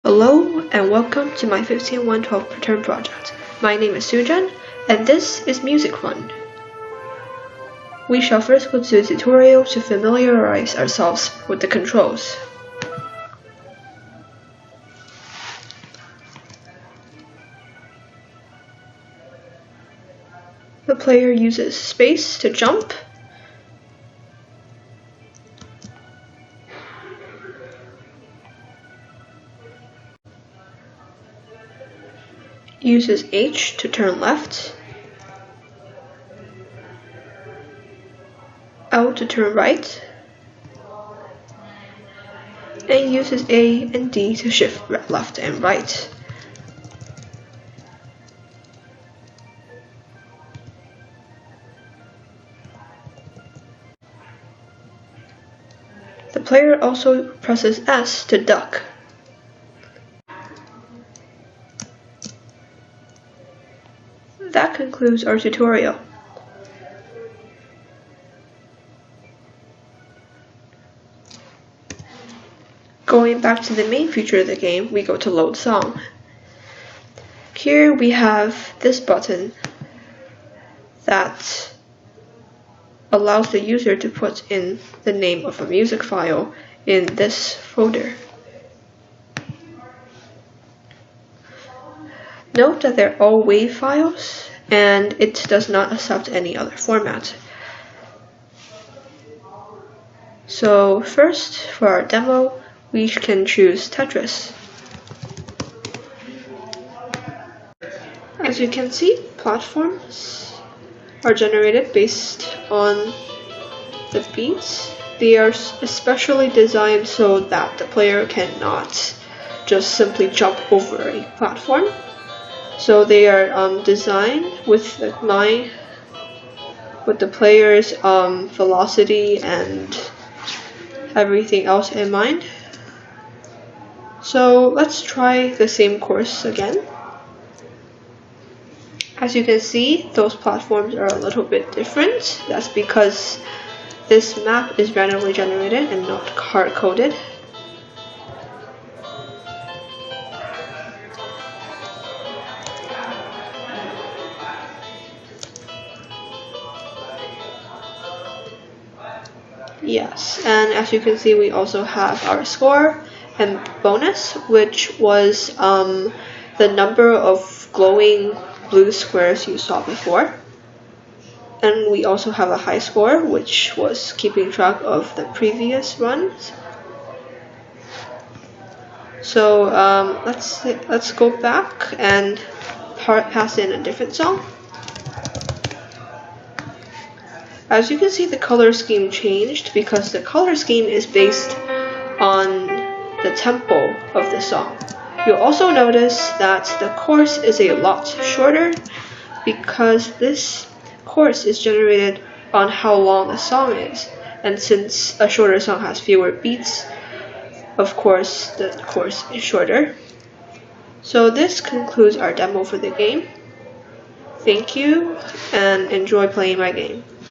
Hello and welcome to my 15112 return project. My name is Sujan and this is Music Run. We shall first go to the tutorial to familiarize ourselves with the controls. The player uses space to jump, uses H to turn left, L to turn right, and uses A and D to shift left and right. The player also presses S to duck. That concludes our tutorial. Going back to the main feature of the game, we go to load song. Here we have this button that allows the user to put in the name of a music file in this folder. Note that they're all WAV files and it does not accept any other format. So first, for our demo, we can choose Tetris. As you can see, platforms are generated based on the beats. They are especially designed so that the player cannot just simply jump over a platform. So they are designed with the player's velocity and everything else in mind. So let's try the same course again. As you can see, those platforms are a little bit different. That's because this map is randomly generated and not hard-coded. Yes, and as you can see, we also have our score and bonus, which was the number of glowing blue squares you saw before. And we also have a high score, which was keeping track of the previous runs. So let's go back and pass in a different song. As you can see, the color scheme changed because the color scheme is based on the tempo of the song. You'll also notice that the course is a lot shorter because this course is generated on how long the song is. And since a shorter song has fewer beats, of course, the course is shorter. So this concludes our demo for the game. Thank you and enjoy playing my game.